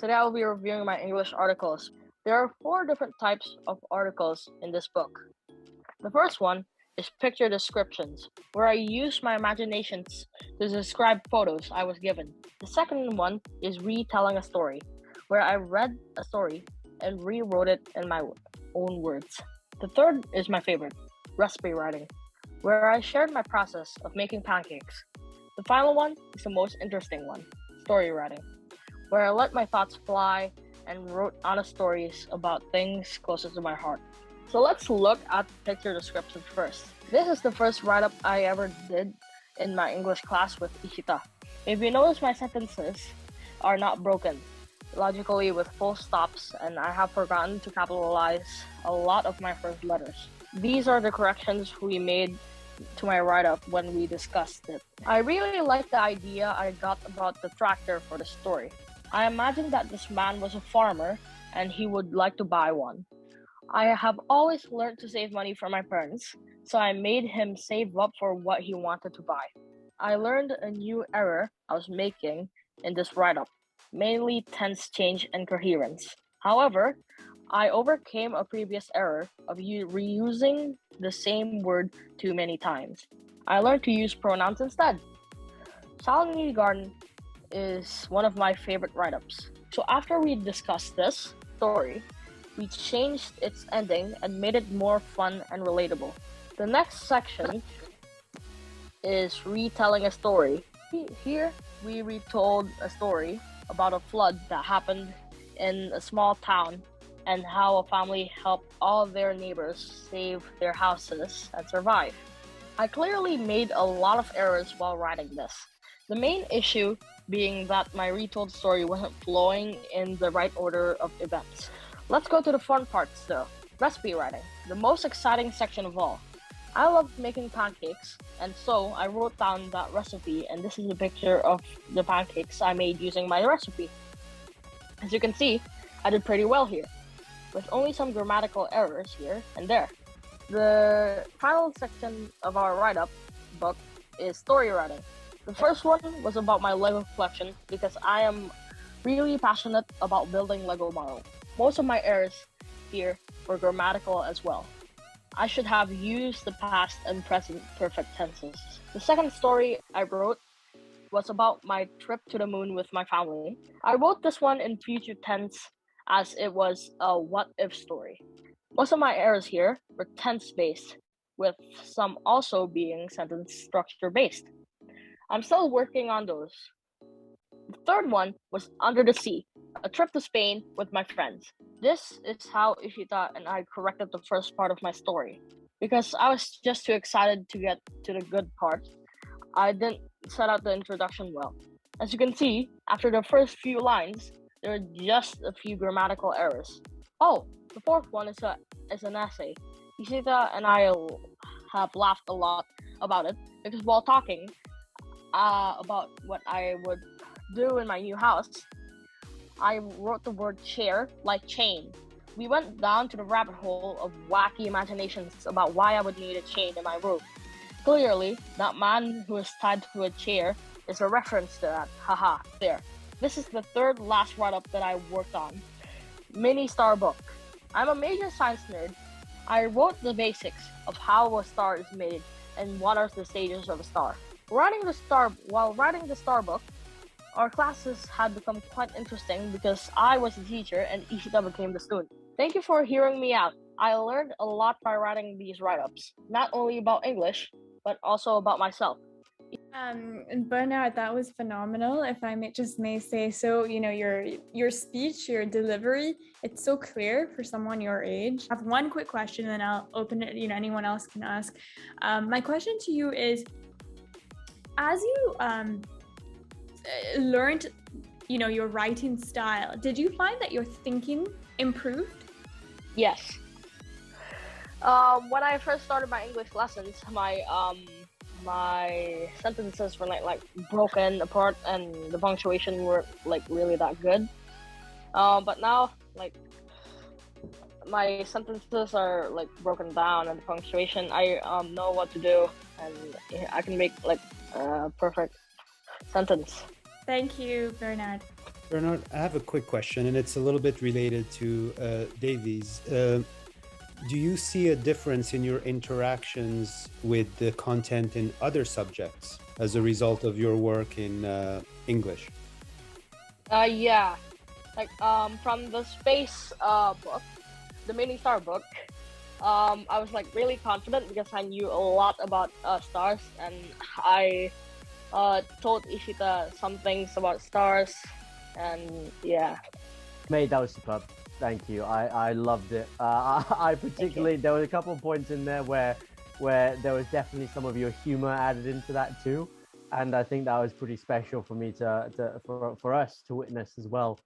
Today I'll be reviewing my English articles. There are 4 different types of articles in this book. The first one is picture descriptions, where I use my imaginations to describe photos I was given. The second one is retelling a story, where I read a story and rewrote it in my own words. The third is my favorite, recipe writing, where I shared my process of making pancakes. The final one is the most interesting one, story writing, where I let my thoughts fly and wrote honest stories about things closest to my heart. So let's look at picture descriptions first. This is the first write-up I ever did in my English class with Ishita. If you notice, my sentences are not broken logically with full stops, and I have forgotten to capitalize a lot of my first letters. These are the corrections we made to my write-up when we discussed it. I really like the idea I got about the tractor for the story. I imagined that this man was a farmer and he would like to buy one. I have always learned to save money from my parents, so I made him save up for what he wanted to buy. I learned a new error I was making in this write-up, mainly tense change and coherence. However, I overcame a previous error of reusing the same word too many times. I learned to use pronouns instead. Salinity Garden is one of my favorite write-ups. So after we discussed this story, we changed its ending and made it more fun and relatable. The next section is retelling a story. Here, we retold a story about a flood that happened in a small town and how a family helped all their neighbors save their houses and survive. I clearly made a lot of errors while writing this. The main issue being that my retold story wasn't flowing in the right order of events. Let's go to the fun parts though. Recipe writing, the most exciting section of all. I love making pancakes, and so I wrote down that recipe, and this is a picture of the pancakes I made using my recipe. As you can see, I did pretty well here, with only some grammatical errors here and there. The final section of our write-up book is story writing. The first one was about my Lego collection because I am really passionate about building Lego models. Most of my errors here were grammatical as well. I should have used the past and present perfect tenses. The second story I wrote was about my trip to the moon with my family. I wrote this one in future tense as it was a what-if story. Most of my errors here were tense-based, with some also being sentence structure-based. I'm still working on those. The third one was Under the Sea, a trip to Spain with my friends. This is how Ishita and I corrected the first part of my story. Because I was just too excited to get to the good part, I didn't set out the introduction well. As you can see, after the first few lines, there are just a few grammatical errors. Oh, the fourth one is an essay. Ishita and I have laughed a lot about it because while talking about what I would do in my new house, I wrote the word chair like chain. We went down to the rabbit hole of wacky imaginations about why I would need a chain in my room. Clearly, that man who is tied to a chair is a reference to that. Haha, there. This is the third last write-up that I worked on. Mini star book. I'm a major science nerd. I wrote the basics of how a star is made and what are the stages of a star. While writing the star book, our classes had become quite interesting because I was the teacher and Ishita became the student. Thank you for hearing me out. I learned a lot by writing these write-ups, not only about English, but also about myself. Bernard, that was phenomenal. If I may say so, your speech, your delivery, it's so clear for someone your age. I have one quick question, and then I'll open it. Anyone else can ask. My question to you is, as you learned, your writing style, did you find that your thinking improved? Yes. When I first started my English lessons, my sentences were like broken apart and the punctuation weren't like really that good. But now my sentences are like broken down and the punctuation, I know what to do and I can make like a perfect sentence. Thank you, Bernard. Bernard, I have a quick question, and it's a little bit related to Davies. Do you see a difference in your interactions with the content in other subjects as a result of your work in English? Yeah, like from the space book, the mini star book. I was like really confident because I knew a lot about stars, and I told Ishita some things about stars, and yeah. Mate, that was superb. Thank you. I loved it. I particularly there were a couple of points in there where there was definitely some of your humor added into that too, and I think that was pretty special for me for us to witness as well.